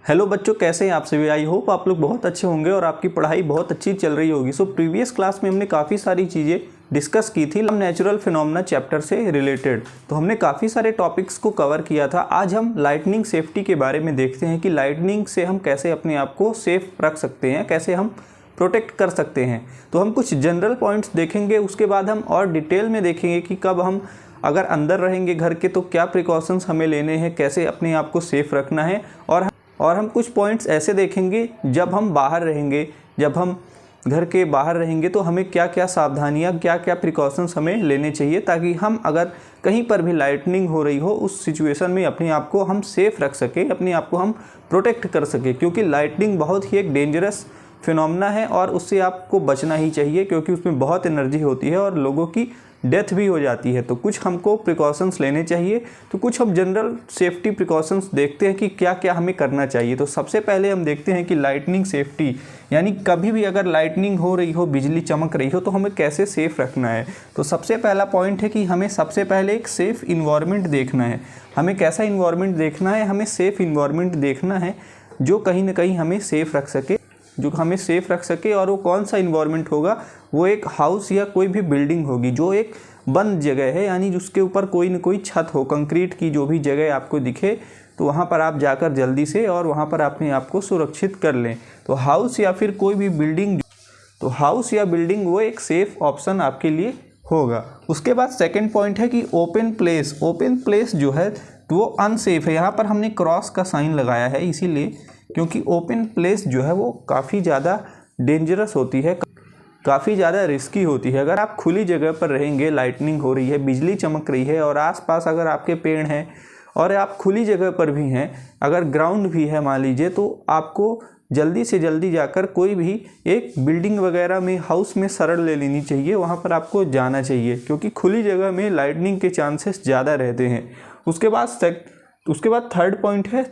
Hello बच्चों, कैसे हैं आप सभी। आई होप आप लोग बहुत अच्छे होंगे और आपकी पढ़ाई बहुत अच्छी चल रही होगी। सो प्रीवियस क्लास में हमने काफ़ी सारी चीज़ें डिस्कस की थी नेचुरल फिनोमेना चैप्टर से रिलेटेड। तो हमने काफ़ी सारे टॉपिक्स को कवर किया था। आज हम लाइटनिंग सेफ्टी के बारे में देखते हैं कि लाइटनिंग से हम कैसे अपने आप को सेफ रख सकते हैं, कैसे हम प्रोटेक्ट कर सकते हैं। तो हम कुछ जनरल पॉइंट्स देखेंगे, उसके बाद हम और डिटेल में देखेंगे कि कब हम अगर अंदर रहेंगे घर के तो क्या प्रिकॉशंस हमें लेने हैं, कैसे अपने आप को सेफ रखना है। और हम कुछ पॉइंट्स ऐसे देखेंगे जब हम बाहर रहेंगे, जब हम घर के बाहर रहेंगे तो हमें क्या क्या सावधानियां, क्या क्या प्रिकॉशंस हमें लेने चाहिए, ताकि हम अगर कहीं पर भी लाइटनिंग हो रही हो उस सिचुएशन में अपने आप को हम सेफ रख सकें, अपने आप को हम प्रोटेक्ट कर सकें। क्योंकि लाइटनिंग बहुत ही एक डेंजरस फिनोमेना है और उससे आपको बचना ही चाहिए, क्योंकि उसमें बहुत एनर्जी होती है और लोगों की डेथ भी हो जाती है। तो कुछ हमको प्रिकॉशंस लेने चाहिए। तो कुछ हम जनरल सेफ्टी प्रिकॉशंस देखते हैं कि क्या क्या हमें करना चाहिए। तो सबसे पहले हम देखते हैं कि लाइटनिंग सेफ्टी, यानी कभी भी अगर लाइटनिंग हो रही हो, बिजली चमक रही हो, तो हमें कैसे सेफ रखना है। तो सबसे पहला पॉइंट है कि हमें सबसे पहले एक सेफ़ इन्वायरमेंट देखना है। हमें कैसा इन्वायरमेंट देखना है, हमें सेफ़ इन्वायरमेंट देखना है जो कहीं ना कहीं हमें सेफ़ रख सके, और वो कौन सा इन्वायरमेंट होगा, वो एक हाउस या कोई भी बिल्डिंग होगी जो एक बंद जगह है, यानी जिसके ऊपर कोई न कोई छत हो, कंक्रीट की जो भी जगह आपको दिखे तो वहाँ पर आप जाकर जल्दी से और वहाँ पर अपने आप को सुरक्षित कर लें। तो हाउस या फिर कोई भी बिल्डिंग, तो हाउस या बिल्डिंग वो एक सेफ़ ऑप्शन आपके लिए होगा। उसके बाद सेकंड पॉइंट है कि ओपन प्लेस जो है तो वो अनसेफ है। यहाँ पर हमने क्रॉस का साइन लगाया है इसीलिए, क्योंकि ओपन प्लेस जो है वो काफ़ी ज़्यादा डेंजरस होती है, काफ़ी ज़्यादा रिस्की होती है। अगर आप खुली जगह पर रहेंगे, लाइटनिंग हो रही है, बिजली चमक रही है और आसपास अगर आपके पेड़ हैं और आप खुली जगह पर भी हैं, अगर ग्राउंड भी है मान लीजिए, तो आपको जल्दी से जल्दी जाकर कोई भी एक बिल्डिंग वगैरह में, हाउस में शरण ले लेनी चाहिए, वहाँ पर आपको जाना चाहिए, क्योंकि खुली जगह में लाइटनिंग के चांसेस ज़्यादा रहते हैं। उसके बाद थर्ड पॉइंट है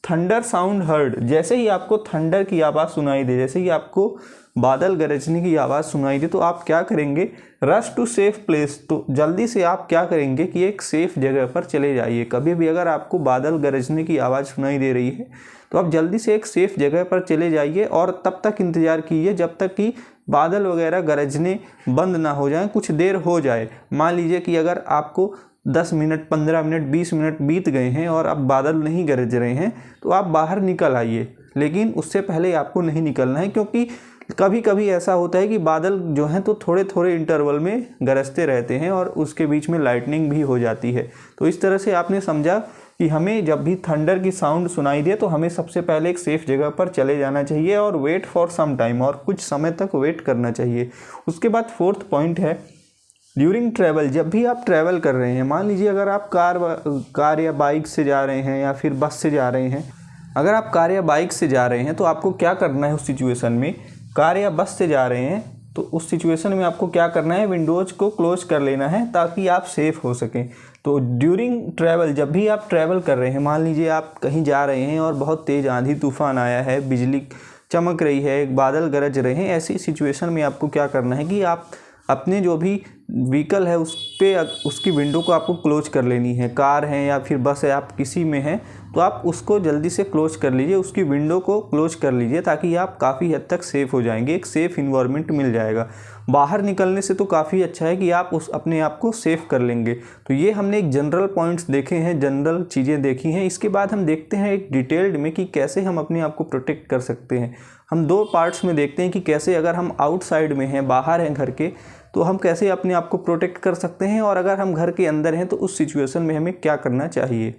थंडर साउंड हर्ड। जैसे ही आपको थंडर की आवाज़ सुनाई दे, जैसे ही आपको बादल गरजने की आवाज़ सुनाई दे, तो आप क्या करेंगे, रश टू सेफ प्लेस। तो जल्दी से आप क्या करेंगे कि एक सेफ जगह पर चले जाइए। कभी भी अगर आपको बादल गरजने की आवाज़ सुनाई दे रही है तो आप जल्दी से एक सेफ जगह पर चले जाइए और तब तक इंतज़ार कीजिए जब तक कि बादल वगैरह गरजने बंद ना हो जाए, कुछ देर हो जाए। मान लीजिए कि अगर आपको 10 मिनट, 15 मिनट, 20 मिनट बीत गए हैं और अब बादल नहीं गरज रहे हैं, तो आप बाहर निकल आइए। लेकिन उससे पहले आपको नहीं निकलना है, क्योंकि कभी कभी ऐसा होता है कि बादल जो हैं तो थोड़े थोड़े इंटरवल में गरजते रहते हैं और उसके बीच में लाइटनिंग भी हो जाती है। तो इस तरह से आपने समझा कि हमें जब भी थंडर की साउंड सुनाई दे तो हमें सबसे पहले एक सेफ जगह पर चले जाना चाहिए और वेट फॉर सम टाइम, और कुछ समय तक वेट करना चाहिए। उसके बाद फोर्थ पॉइंट है ड्यूरिंग ट्रैवल। जब भी आप ट्रैवल कर रहे हैं, मान लीजिए अगर आप कार या बाइक से जा रहे हैं या फिर बस से जा रहे हैं, अगर आप कार या बाइक से जा रहे हैं तो आपको क्या करना है उस सिचुएशन में, कार या बस से जा रहे हैं तो उस सिचुएशन में आपको क्या करना है, विंडोज़ को क्लोज कर लेना है ताकि आप सेफ हो सकें। तो ड्यूरिंग ट्रैवल, जब भी आप ट्रैवल कर रहे हैं, मान लीजिए आप कहीं जा रहे हैं और बहुत तेज़ आंधी तूफान आया है, बिजली चमक रही है, बादल गरज रहे हैं, ऐसी सिचुएशन में आपको क्या करना है कि आप अपने जो भी व्हीकल है उसकी विंडो को आपको क्लोज कर लेनी है। कार है या फिर बस है, आप किसी में हैं तो आप उसको जल्दी से क्लोज कर लीजिए, उसकी विंडो को क्लोज कर लीजिए, ताकि आप काफ़ी हद तक सेफ़ हो जाएंगे, एक सेफ़ इन्वायरमेंट मिल जाएगा। बाहर निकलने से तो काफ़ी अच्छा है कि आप अपने आप को सेफ़ कर लेंगे। तो ये हमने एक जनरल पॉइंट्स देखे हैं, जनरल चीज़ें देखी हैं। इसके बाद हम देखते हैं एक डिटेल्ड में कि कैसे हम अपने आप को प्रोटेक्ट कर सकते हैं। हम दो पार्ट्स में देखते हैं कि कैसे अगर हम आउटसाइड में हैं, बाहर हैं घर के, तो हम कैसे अपने आप को प्रोटेक्ट कर सकते हैं, और अगर हम घर के अंदर हैं तो उस सिचुएशन में हमें क्या करना चाहिए।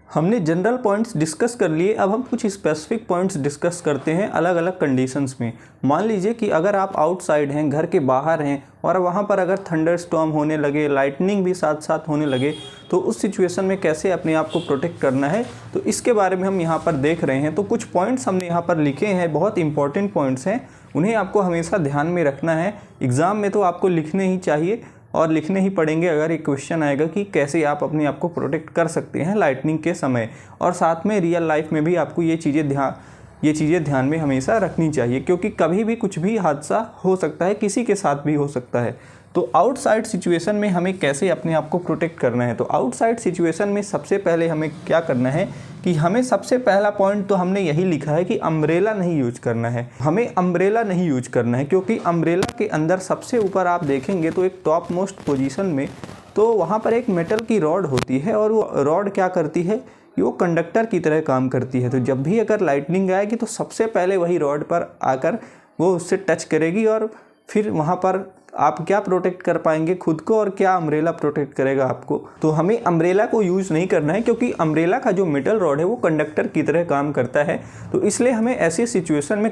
हमने जनरल पॉइंट्स डिस्कस कर लिए, अब हम कुछ स्पेसिफिक पॉइंट्स डिस्कस करते हैं अलग अलग कंडीशंस में। मान लीजिए कि अगर आप आउटसाइड हैं, घर के बाहर हैं, और वहाँ पर अगर थंडर स्टॉर्म होने लगे, लाइटनिंग भी साथ साथ होने लगे, तो उस सिचुएशन में कैसे अपने आप को प्रोटेक्ट करना है, तो इसके बारे में हम यहाँ पर देख रहे हैं। तो कुछ पॉइंट्स हमने यहाँ पर लिखे हैं, बहुत इंपॉर्टेंट पॉइंट्स हैं, उन्हें आपको हमेशा ध्यान में रखना है। एग्ज़ाम में तो आपको लिखने ही चाहिए और लिखने ही पड़ेंगे अगर एक क्वेश्चन आएगा कि कैसे आप अपने आप को प्रोटेक्ट कर सकते हैं लाइटनिंग के समय। और साथ में रियल लाइफ में भी आपको ये चीज़ें ध्यान में हमेशा रखनी चाहिए, क्योंकि कभी भी कुछ भी हादसा हो सकता है, किसी के साथ भी हो सकता है। तो आउटसाइड सिचुएशन में हमें कैसे अपने आप को प्रोटेक्ट करना है। तो आउटसाइड सिचुएशन में सबसे पहले हमें क्या करना है कि हमें सबसे पहला पॉइंट तो हमने यही लिखा है कि अम्ब्रेला नहीं यूज करना है। हमें अम्ब्रेला नहीं यूज करना है क्योंकि अम्ब्रेला के अंदर सबसे ऊपर आप देखेंगे तो एक टॉप मोस्ट पोजीशन में तो वहाँ पर एक मेटल की रॉड होती है और वो रॉड क्या करती है कि वो कंडक्टर की तरह काम करती है। तो जब भी अगर लाइटनिंग आएगी तो सबसे पहले वही रॉड पर आकर वो उससे टच करेगी और फिर वहाँ पर आप क्या प्रोटेक्ट कर पाएंगे खुद को और क्या अम्ब्रेला प्रोटेक्ट करेगा आपको। तो हमें अम्ब्रेला को यूज़ नहीं करना है क्योंकि अम्ब्रेला का जो मेटल रॉड है वो कंडक्टर की तरह काम करता है। तो इसलिए हमें ऐसी सिचुएशन में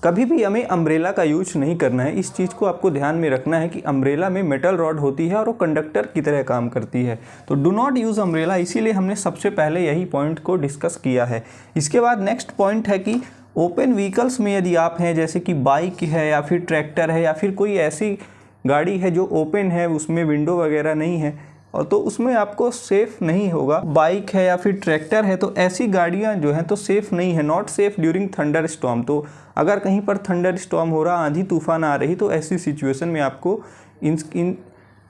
कभी भी हमें अम्ब्रेला का यूज नहीं करना है। इस चीज़ को आपको ध्यान में रखना है कि अम्ब्रेला में मेटल रॉड होती है और वो कंडक्टर की तरह काम करती है। तो डू नॉट यूज़ अम्ब्रेला, इसीलिए हमने सबसे पहले यही पॉइंट को डिस्कस किया है। इसके बाद नेक्स्ट पॉइंट है कि ओपन व्हीकल्स में यदि आप हैं, जैसे कि बाइक है या फिर ट्रैक्टर है या फिर कोई ऐसी गाड़ी है जो ओपन है, उसमें विंडो वगैरह नहीं है और तो उसमें आपको सेफ़ नहीं होगा। बाइक है या फिर ट्रैक्टर है तो ऐसी गाड़ियां जो हैं तो सेफ़ नहीं है, not safe during thunder storm. तो अगर कहीं पर थंडर स्टॉर्म हो रहा, आंधी तूफान आ रही, तो ऐसी सिचुएशन में आपको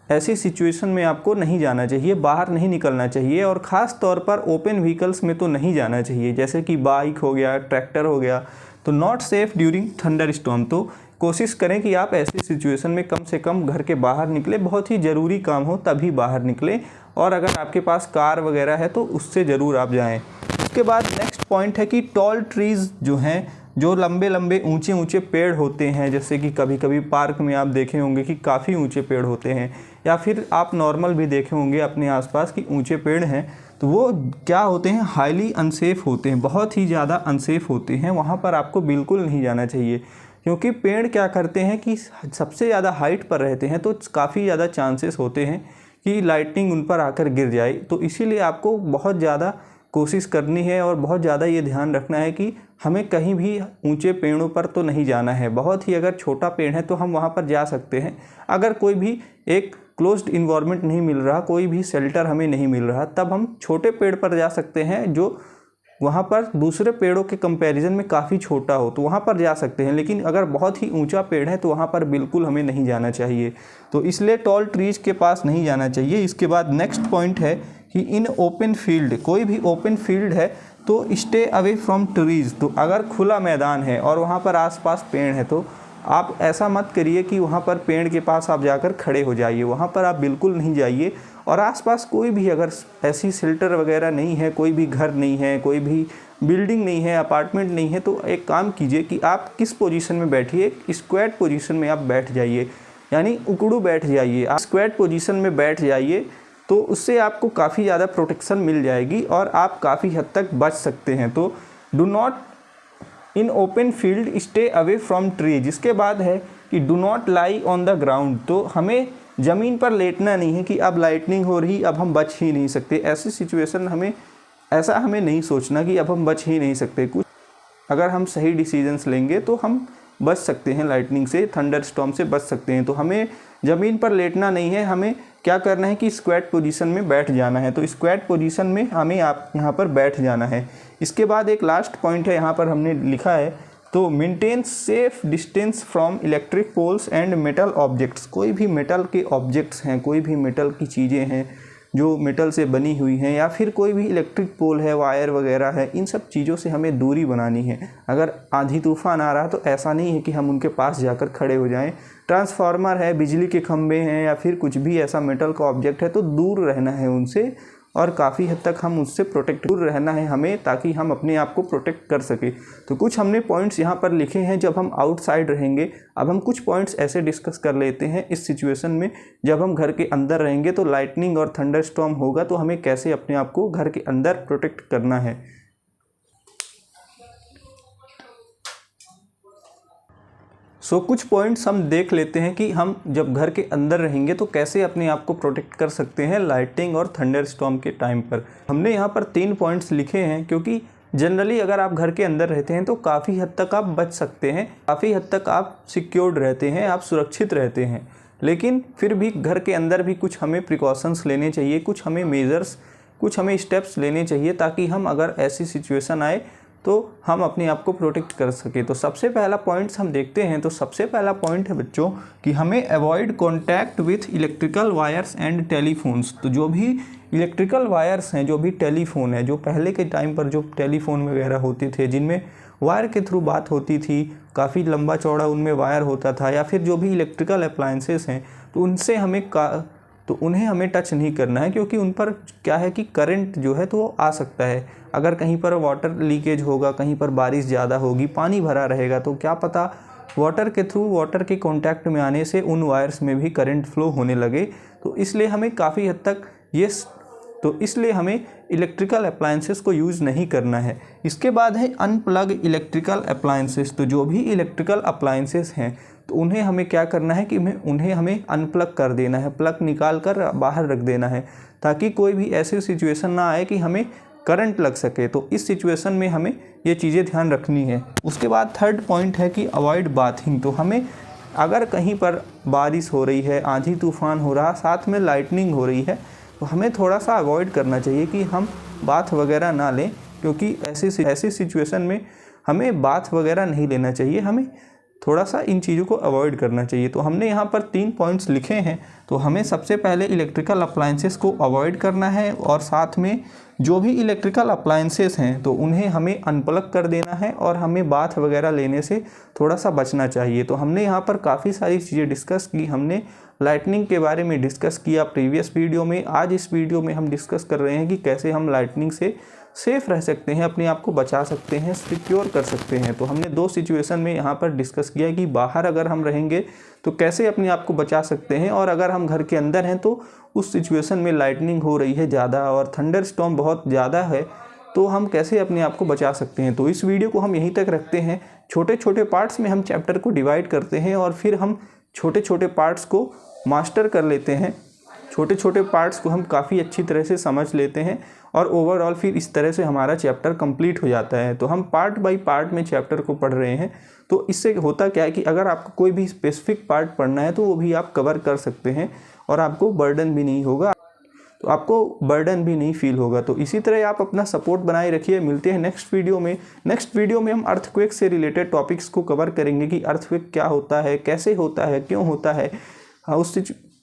ऐसी सिचुएशन में आपको नहीं जाना चाहिए, बाहर नहीं निकलना चाहिए और ख़ास तौर पर ओपन व्हीकल्स में तो नहीं जाना चाहिए, जैसे कि बाइक हो गया, ट्रैक्टर हो गया। तो not safe during thunder storm. तो कोशिश करें कि आप ऐसी सिचुएशन में कम से कम घर के बाहर निकले, बहुत ही ज़रूरी काम हो तभी बाहर निकलें और अगर आपके पास कार वगैरह है तो उससे ज़रूर आप जाएं। उसके बाद नेक्स्ट पॉइंट है कि टॉल ट्रीज़ जो हैं, जो लंबे लंबे ऊंचे ऊंचे पेड़ होते हैं, जैसे कि कभी कभी पार्क में आप देखे होंगे कि काफ़ी ऊंचे पेड़ होते हैं या फिर आप नॉर्मल भी देखे होंगे अपने आसपास कि ऊंचे पेड़ हैं, तो वो क्या होते हैं, हाईली अनसेफ होते हैं, बहुत ही ज़्यादा अनसेफ होते हैं। वहाँ पर आपको बिल्कुल नहीं जाना चाहिए क्योंकि पेड़ क्या करते हैं कि सबसे ज़्यादा हाइट पर रहते हैं तो काफ़ी ज़्यादा चांसेस होते हैं कि लाइटनिंग उन पर आकर गिर जाए। तो इसीलिए आपको बहुत ज़्यादा कोशिश करनी है और बहुत ज़्यादा ये ध्यान रखना है कि हमें कहीं भी ऊंचे पेड़ों पर तो नहीं जाना है। बहुत ही अगर छोटा पेड़ है तो हम वहाँ पर जा सकते हैं। अगर कोई भी एक क्लोज्ड इन्वायरमेंट नहीं मिल रहा, कोई भी शेल्टर हमें नहीं मिल रहा, तब हम छोटे पेड़ पर जा सकते हैं जो वहाँ पर दूसरे पेड़ों के कंपैरिजन में काफ़ी छोटा हो, तो वहाँ पर जा सकते हैं। लेकिन अगर बहुत ही ऊंचा पेड़ है तो वहाँ पर बिल्कुल हमें नहीं जाना चाहिए। तो इसलिए टॉल ट्रीज़ के पास नहीं जाना चाहिए। इसके बाद नेक्स्ट पॉइंट है कि इन ओपन फील्ड, कोई भी ओपन फील्ड है तो स्टे अवे फ्रॉम ट्रीज़। तो अगर खुला मैदान है और वहाँ पर आसपास पेड़ है तो आप ऐसा मत करिए कि वहाँ पर पेड़ के पास आप जाकर खड़े हो जाइए, वहाँ पर आप बिल्कुल नहीं जाइए। और आसपास कोई भी अगर ऐसी शेल्टर वगैरह नहीं है, कोई भी घर नहीं है, कोई भी बिल्डिंग नहीं है, अपार्टमेंट नहीं है, तो एक काम कीजिए कि आप किस पोजीशन में बैठिए, स्क्वाट पोजीशन में आप बैठ जाइए, यानी उकड़ू बैठ जाइए। आप स्क्वाट पोजीशन में बैठ जाइए तो उससे आपको काफ़ी ज़्यादा प्रोटेक्शन मिल जाएगी और आप काफ़ी हद तक बच सकते हैं। तो do not in open field, stay away from tree. जिसके बाद है कि do not lie on the ground. तो हमें ज़मीन पर लेटना नहीं है कि अब लाइटनिंग हो रही, अब हम बच ही नहीं सकते। ऐसी सिचुएशन हमें नहीं सोचना कि अब हम बच ही नहीं सकते। कुछ अगर हम सही डिसीजंस लेंगे तो हम बच सकते हैं, लाइटनिंग से, थंडर स्टॉर्म से बच सकते हैं। तो हमें ज़मीन पर लेटना नहीं है, हमें क्या करना है कि स्क्वाट पोजीशन में बैठ जाना है। तो स्क्वाट पोजीशन में हमें आप यहाँ पर बैठ जाना है। इसके बाद एक लास्ट पॉइंट है, यहाँ पर हमने लिखा है तो maintain safe distance from electric poles and metal objects. कोई भी मेटल के ऑब्जेक्ट्स हैं, कोई भी मेटल की चीज़ें हैं जो मेटल से बनी हुई हैं या फिर कोई भी इलेक्ट्रिक पोल है, वायर वगैरह है, इन सब चीज़ों से हमें दूरी बनानी है। अगर आंधी तूफान आ रहा है तो ऐसा नहीं है कि हम उनके पास जाकर खड़े हो जाएं। ट्रांसफार्मर है, बिजली के खंभे हैं या फिर कुछ भी ऐसा मेटल का ऑब्जेक्ट है तो दूर रहना है उनसे और काफ़ी हद तक हम उससे प्रोटेक्ट दूर रहना है हमें, ताकि हम अपने आप को प्रोटेक्ट कर सके। तो कुछ हमने पॉइंट्स यहाँ पर लिखे हैं जब हम आउटसाइड रहेंगे। अब हम कुछ पॉइंट्स ऐसे डिस्कस कर लेते हैं इस सिचुएशन में, जब हम घर के अंदर रहेंगे तो लाइटनिंग और थंडर स्टॉर्म होगा तो हमें कैसे अपने आप को घर के अंदर प्रोटेक्ट करना है। कुछ पॉइंट्स हम देख लेते हैं कि हम जब घर के अंदर रहेंगे तो कैसे अपने आप को प्रोटेक्ट कर सकते हैं लाइटनिंग और थंडर स्टॉर्म के टाइम पर। हमने यहाँ पर 3 पॉइंट्स लिखे हैं क्योंकि जनरली अगर आप घर के अंदर रहते हैं तो काफ़ी हद तक आप बच सकते हैं, काफ़ी हद तक आप सिक्योर्ड रहते हैं, आप सुरक्षित रहते हैं। लेकिन फिर भी घर के अंदर भी कुछ हमें प्रिकॉशंस लेने चाहिए, कुछ हमें मेजर्स, कुछ हमें स्टेप्स लेने चाहिए ताकि हम अगर ऐसी सिचुएशन आए तो हम अपने आप को प्रोटेक्ट कर सके। तो सबसे पहला पॉइंट्स हम देखते हैं। तो सबसे पहला पॉइंट है बच्चों कि हमें avoid contact with electrical wires and telephones. तो जो भी इलेक्ट्रिकल वायर्स हैं, जो भी टेलीफोन है, जो पहले के टाइम पर जो टेलीफोन वगैरह होते थे जिनमें वायर के थ्रू बात होती थी, काफ़ी लंबा चौड़ा उनमें वायर होता था, या फिर जो भी इलेक्ट्रिकल अप्लायंसेस हैं तो उन्हें हमें टच नहीं करना है, क्योंकि उन पर क्या है कि करंट जो है तो वो आ सकता है। अगर कहीं पर वाटर लीकेज होगा, कहीं पर बारिश ज़्यादा होगी, पानी भरा रहेगा, तो क्या पता वाटर के थ्रू, वाटर के कांटेक्ट में आने से उन वायर्स में भी करंट फ्लो होने लगे। तो इसलिए हमें काफ़ी हद तक इसलिए हमें इलेक्ट्रिकल अप्लायंसेस को यूज़ नहीं करना है। इसके बाद है अनप्लग इलेक्ट्रिकल अप्लायंसेस। तो जो भी इलेक्ट्रिकल अप्लायंसेस हैं तो उन्हें हमें क्या करना है कि उन्हें हमें अनप्लग कर देना है, प्लग निकाल कर बाहर रख देना है, ताकि कोई भी ऐसी सिचुएशन ना आए कि हमें करंट लग सके। तो इस सिचुएशन में हमें ये चीज़ें ध्यान रखनी है। उसके बाद थर्ड पॉइंट है कि अवॉइड बाथिंग। तो हमें अगर कहीं पर बारिश हो रही है, आंधी तूफान हो रहा, साथ में लाइटनिंग हो रही है, तो हमें थोड़ा सा अवॉइड करना चाहिए कि हम बाथ वगैरह ना लें, क्योंकि ऐसी सिचुएशन में हमें बाथ वगैरह नहीं लेना चाहिए। हमें थोड़ा सा इन चीज़ों को अवॉइड करना चाहिए। तो हमने यहाँ पर 3 पॉइंट्स लिखे हैं। तो हमें सबसे पहले इलेक्ट्रिकल अप्लायंसेस को अवॉइड करना है, और साथ में जो भी इलेक्ट्रिकल अप्लायंसेस हैं तो उन्हें हमें अनप्लग कर देना है, और हमें बाथ वगैरह लेने से थोड़ा सा बचना चाहिए। तो हमने यहाँ पर काफ़ी सारी चीज़ें डिस्कस की। हमने लाइटनिंग के बारे में डिस्कस किया प्रीवियस वीडियो में। आज इस वीडियो में हम डिस्कस कर रहे हैं कि कैसे हम लाइटनिंग से सेफ़ रह सकते हैं, अपने आप को बचा सकते हैं, सिक्योर कर सकते हैं। तो हमने 2 सिचुएशन में यहाँ पर डिस्कस किया कि बाहर अगर हम रहेंगे तो कैसे अपने आप को बचा सकते हैं, और अगर हम घर के अंदर हैं तो उस सिचुएशन में लाइटनिंग हो रही है ज़्यादा और थंडर स्टॉर्म बहुत ज़्यादा है, तो हम कैसे अपने आप को बचा सकते हैं। तो इस वीडियो को हम यहीं तक रखते हैं। छोटे छोटे पार्ट्स में हम चैप्टर को डिवाइड करते हैं, और फिर हम छोटे छोटे पार्ट्स को मास्टर कर लेते हैं। छोटे छोटे पार्ट्स को हम काफ़ी अच्छी तरह से समझ लेते हैं, और ओवरऑल फिर इस तरह से हमारा चैप्टर कंप्लीट हो जाता है। तो हम पार्ट बाय पार्ट में चैप्टर को पढ़ रहे हैं। तो इससे होता क्या है कि अगर आपको कोई भी स्पेसिफिक पार्ट पढ़ना है तो वो भी आप कवर कर सकते हैं, और आपको बर्डन भी नहीं होगा, तो आपको बर्डन भी नहीं फील होगा। तो इसी तरह आप अपना सपोर्ट बनाए रखिए। मिलते हैं नेक्स्ट वीडियो में। नेक्स्ट वीडियो में हम अर्थक्वेक से रिलेटेड टॉपिक्स को कवर करेंगे कि अर्थक्वेक क्या होता है, कैसे होता है, क्यों होता है,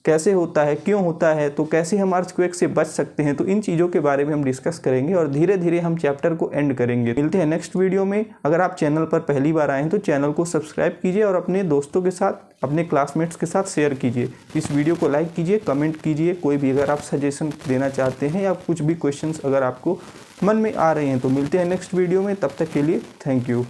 कैसे होता है, क्यों होता है, तो कैसे हम अर्थक्वेक से बच सकते हैं। तो इन चीज़ों के बारे में हम डिस्कस करेंगे, और धीरे धीरे हम चैप्टर को एंड करेंगे। मिलते हैं नेक्स्ट वीडियो में। अगर आप चैनल पर पहली बार आए हैं तो चैनल को सब्सक्राइब कीजिए, और अपने दोस्तों के साथ, अपने क्लासमेट्स के साथ शेयर कीजिए। इस वीडियो को लाइक कीजिए, कमेंट कीजिए। कोई भी अगर आप सजेशन देना चाहते हैं, या कुछ भी क्वेश्चंस अगर आपको मन में आ रहे हैं, तो मिलते हैं नेक्स्ट वीडियो में। तब तक के लिए थैंक यू।